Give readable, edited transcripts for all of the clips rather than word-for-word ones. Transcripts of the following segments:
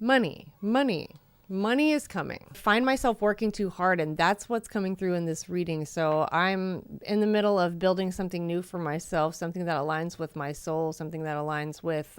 Money is coming. Find myself working too hard, and that's what's coming through in this reading. So I'm in the middle of building something new for myself, something that aligns with my soul, something that aligns with,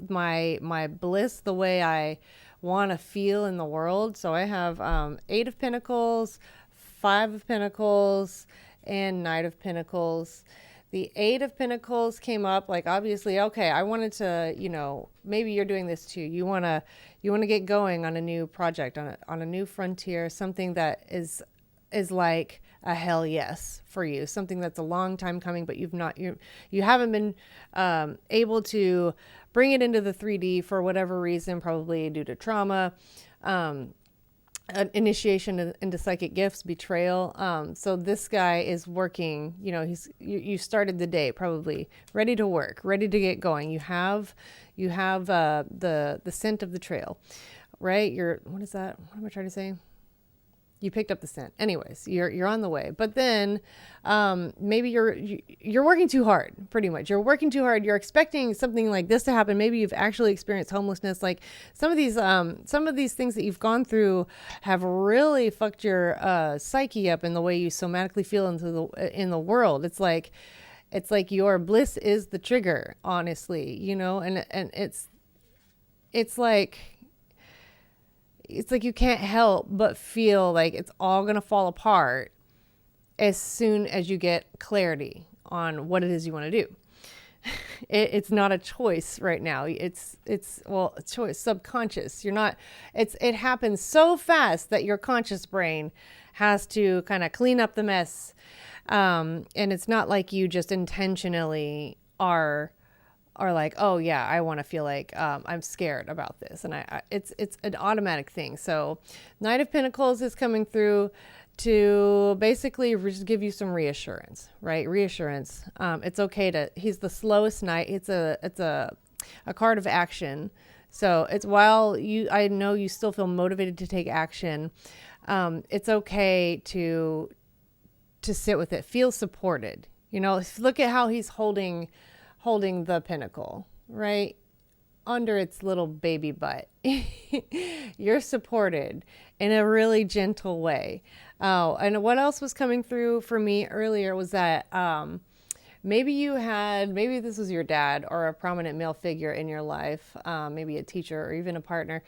my bliss, the way I want to feel in the world. So I have Eight of Pentacles, Five of Pentacles, and Knight of Pentacles. The Eight of Pentacles came up, like, obviously, okay, I wanted to, maybe you're doing this too. You want to get going on a new project, on a new frontier, something that is like a hell yes for you, something that's a long time coming, but you haven't been able to bring it into the 3D for whatever reason, probably due to trauma, initiation into psychic gifts, betrayal. So this guy is working, you started the day probably ready to work, ready to get going. You have the scent of the trail, right? What is that? What am I trying to say? You picked up the scent. Anyways, you're on the way. But then maybe you're working too hard, pretty much. You're working too hard. You're expecting something like this to happen. Maybe you've actually experienced homelessness. Like some of these things that you've gone through have really fucked your psyche up in the way you somatically feel in the world. It's like your bliss is the trigger, honestly, and it's like you can't help but feel like it's all going to fall apart as soon as you get clarity on what it is you want to do. It's not a choice right now. It's a choice, subconscious. It happens so fast that your conscious brain has to kind of clean up the mess. And it's not like you just intentionally are like, oh yeah, I want to feel like I'm scared about this, and it's an automatic thing. So Knight of Pentacles is coming through to basically just give you some reassurance, right? Reassurance. It's okay he's the slowest knight. It's a card of action. So it's I know you still feel motivated to take action. It's okay to sit with it, feel supported. Look at how he's holding the pentacle, right? Under its little baby butt. You're supported in a really gentle way. Oh, and what else was coming through for me earlier was that maybe this was your dad or a prominent male figure in your life, maybe a teacher or even a partner,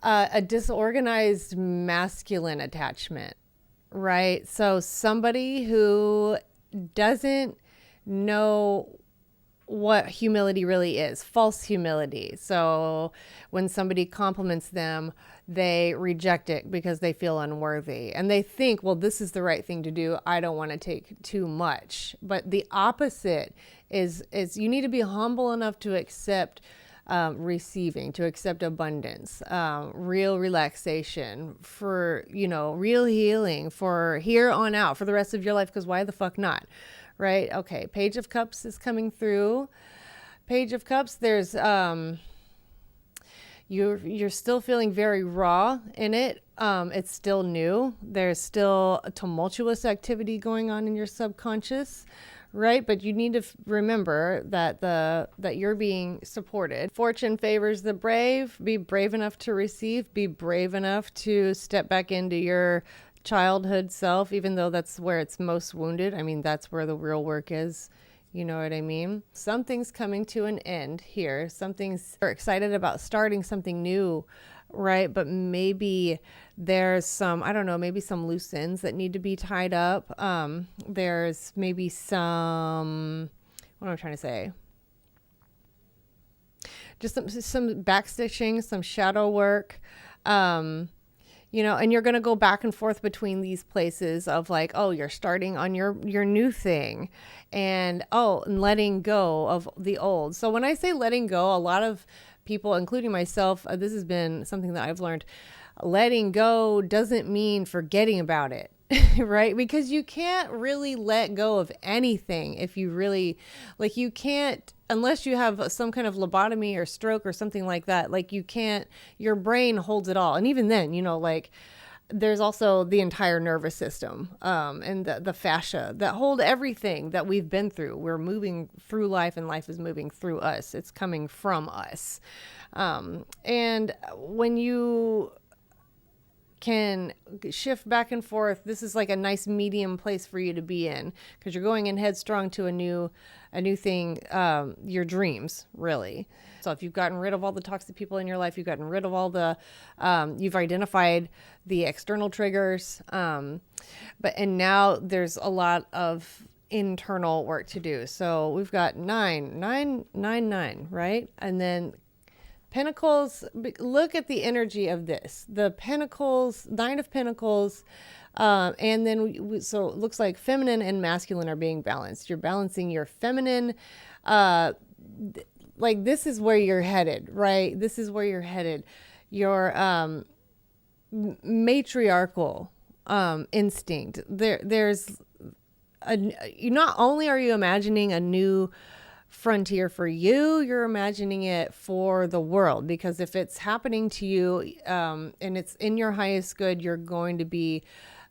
a disorganized masculine attachment, right? So somebody who doesn't know what humility really is, false humility. So when somebody compliments them, they reject it because they feel unworthy. And they think, well, this is the right thing to do. I don't want to take too much. But the opposite is you need to be humble enough to accept receiving, to accept abundance, real relaxation, for, real healing for here on out, for the rest of your life, because why the fuck not? Right? Okay. Page of Cups is coming through. Page of Cups, there's, you're still feeling very raw in it. It's still new. There's still a tumultuous activity going on in your subconscious, right? But you need to remember that you're being supported. Fortune favors the brave. Be brave enough to receive. Be brave enough to step back into your childhood self, even though that's where it's most wounded. I mean, that's where the real work is. You know what I mean? Something's coming to an end here. You're excited about starting something new, right? But maybe there's some, I don't know, maybe some loose ends that need to be tied up. There's maybe some, what am I trying to say? Just some backstitching, some shadow work. And you're going to go back and forth between these places of like, oh, you're starting on your new thing and letting go of the old. So when I say letting go, a lot of people, including myself, this has been something that I've learned. Letting go doesn't mean forgetting about it. Right? Because you can't really let go of anything if you really, like, you can't, unless you have some kind of lobotomy or stroke or something like that, like you can't, your brain holds it all. And even then, there's also the entire nervous system, and the fascia that hold everything that we've been through. We're moving through life, and life is moving through us. It's coming from us. And when you can shift back and forth, this is like a nice medium place for you to be in, because you're going in headstrong to a new thing, your dreams, really. So if you've gotten rid of all the toxic people in your life, you've gotten rid of all the, you've identified the external triggers, and now there's a lot of internal work to do. So we've got 9, right? And then Pentacles, look at the energy of this. The Pentacles, 9 of Pentacles, and then so it looks like feminine and masculine are being balanced. You're balancing your feminine, like this is where you're headed, right? This is where you're headed. Your matriarchal instinct. There's not only are you imagining a new frontier for you, you're imagining it for the world, because if it's happening to you, and it's in your highest good, you're going to be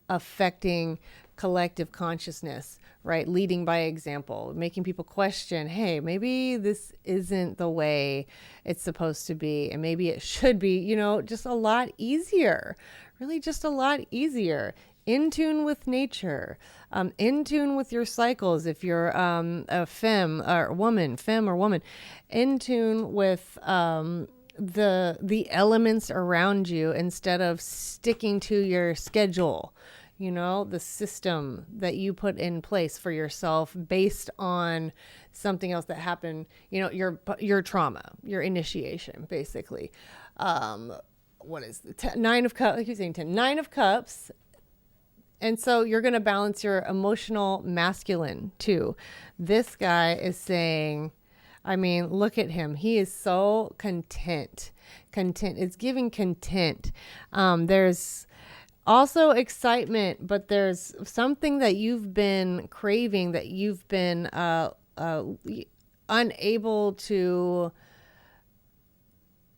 affecting collective consciousness, right? Leading by example, making people question, hey, maybe this isn't the way it's supposed to be, and maybe it should be, just a lot easier, really just a lot easier. In tune with nature, in tune with your cycles. If you're a femme or woman, in tune with the elements around you, instead of sticking to your schedule, the system that you put in place for yourself based on something else that happened, your trauma, your initiation, basically. What is the 9 of Cups? I keep saying 10. 9 of Cups. And so you're going to balance your emotional masculine too. This guy is saying, look at him. He is so content. It's giving content. There's also excitement, but there's something that you've been craving, that you've been unable to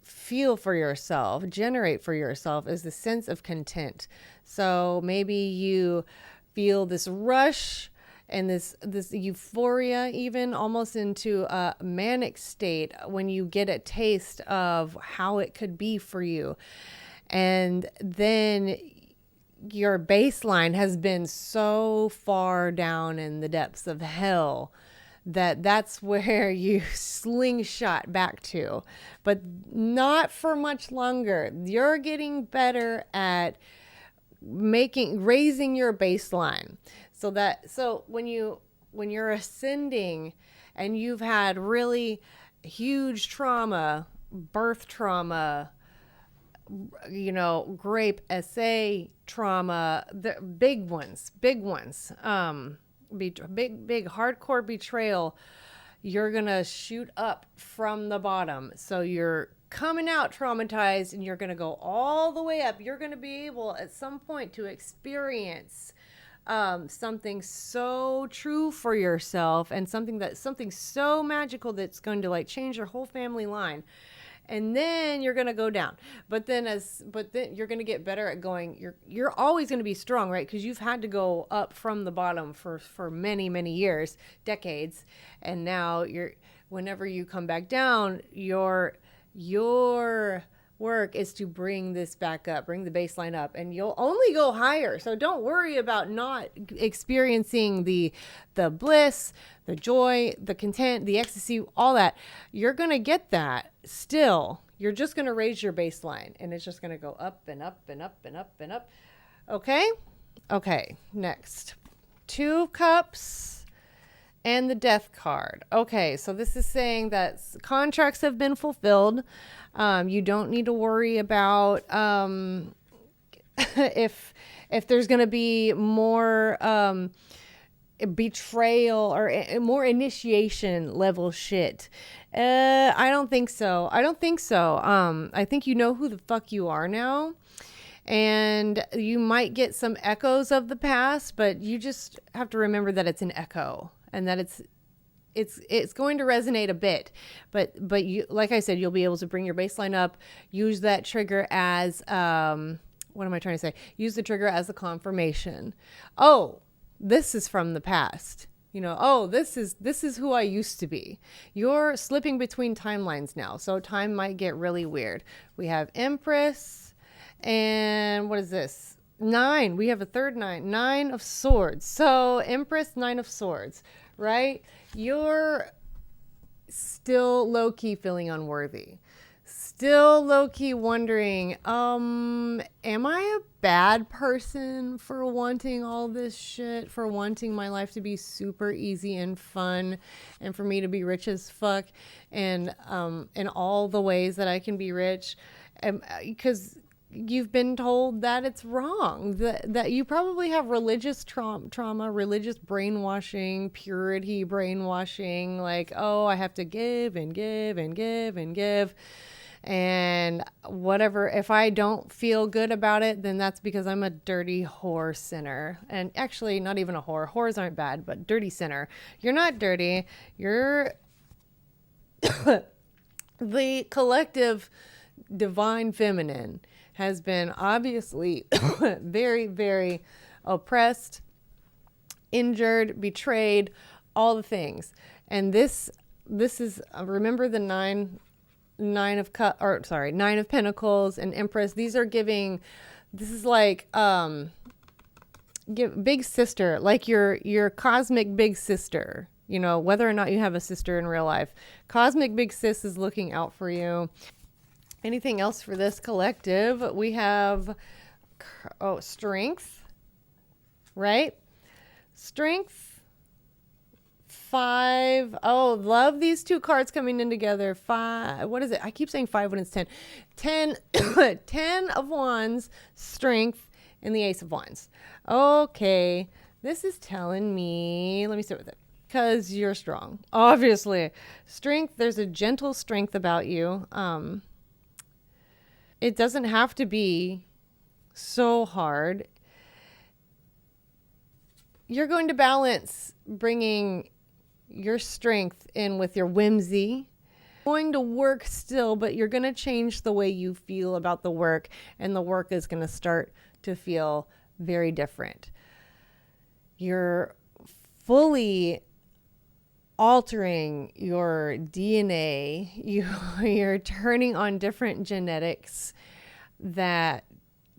feel for yourself, generate for yourself, is the sense of content. So maybe you feel this rush and this euphoria, even almost into a manic state, when you get a taste of how it could be for you. And then your baseline has been so far down in the depths of hell that's where you slingshot back to, but not for much longer. You're getting better at raising your baseline, so when you're ascending and you've had really huge trauma, birth trauma, grape SA trauma, the big ones, big hardcore betrayal, you're gonna shoot up from the bottom. So you're coming out traumatized, and you're gonna go all the way up. You're gonna be able at some point to experience something so true for yourself, and something so magical that's going to change your whole family line. And then you're going to go down. But then you're going to get better at going. You're always going to be strong, right? Because you've had to go up from the bottom for many, many years, decades. And now whenever you come back down, your work is to bring this back up, bring the baseline up, and you'll only go higher. So don't worry about not experiencing the bliss, the joy, the content, the ecstasy, all that. You're going to get that still. You're just going to raise your baseline, and it's just going to go up and up and up and up and up. Okay, next. 2 of Cups and the Death card. Okay, so this is saying that contracts have been fulfilled. You don't need to worry about if there's going to be more betrayal or more initiation level shit. I don't think so. I think you know who the fuck you are now. And you might get some echoes of the past, but you just have to remember that it's an echo, and that it's going to resonate a bit, but you, like I said, you'll be able to bring your baseline up, use that trigger as what am I trying to say? Use the trigger as a confirmation. Oh, this is from the past. Oh, this is who I used to be. You're slipping between timelines now, so time might get really weird. We have Empress, and what is this? 9. We have a third 9. 9 of Swords. So Empress, 9 of Swords, right? You're still low-key feeling unworthy. Still low-key wondering, am I a bad person for wanting all this shit, for wanting my life to be super easy and fun, and for me to be rich as fuck, and in all the ways that I can be rich, because you've been told that it's wrong, that you probably have religious trauma, religious brainwashing, purity brainwashing, like, oh, I have to give and give and give and give. And whatever, if I don't feel good about it, then that's because I'm a dirty whore sinner. And actually, not even a whore. Whores aren't bad, but dirty sinner. You're not dirty. You're the collective divine feminine has been obviously very, very oppressed, injured, betrayed, all the things. And this is, remember the Nine of Pentacles and Empress. These are giving, this is like, big sister, like your cosmic big sister, whether or not you have a sister in real life. Cosmic big sis is looking out for you. Anything else for this collective? We have, Strength, right? Strength. 5. Oh, love these two cards coming in together. 5. What is it? I keep saying 5 when it's 10. 10, 10 of Wands, Strength, and the Ace of Wands. Okay. This is telling me, let me start with it. Because you're strong. Obviously. Strength, there's a gentle strength about you. It doesn't have to be so hard. You're going to balance bringing your strength in with your whimsy. Going to work still, but you're going to change the way you feel about the work, and the work is going to start to feel very different. You're fully altering your DNA. You're turning on different genetics that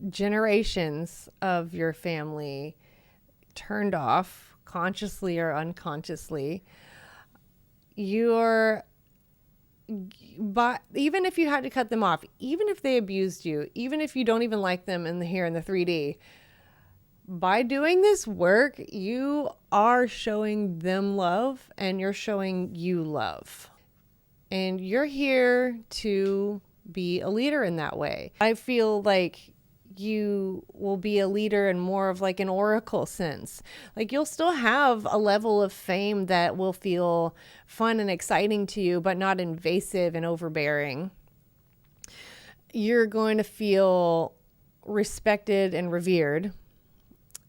generations of your family turned off, consciously or unconsciously. But even if you had to cut them off, even if they abused you, even if you don't even like them here in the 3D, by doing this work, you are showing them love, and you're showing you love. And you're here to be a leader in that way. I feel like you will be a leader in more of like an oracle sense. Like, you'll still have a level of fame that will feel fun and exciting to you, but not invasive and overbearing. You're going to feel respected and revered,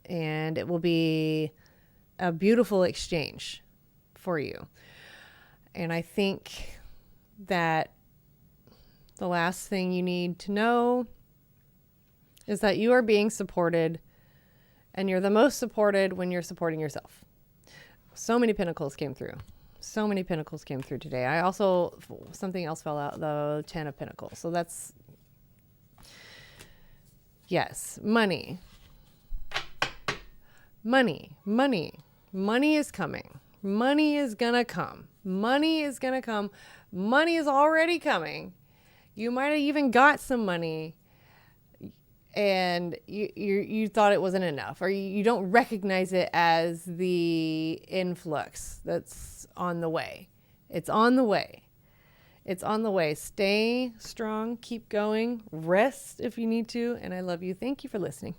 and it will be a beautiful exchange for you. And I think that the last thing you need to know is that you are being supported, and you're the most supported when you're supporting yourself. So many pentacles came through. So many pentacles came through today. I also, something else fell out, the 10 of Pentacles. So that's, yes, money. Money is coming. Money is gonna come. Money is gonna come. Money is already coming. You might have even got some money, and you thought it wasn't enough, or you don't recognize it as the influx that's on the way. It's on the way. It's on the way. Stay strong. Keep going. Rest if you need to. And I love you. Thank you for listening.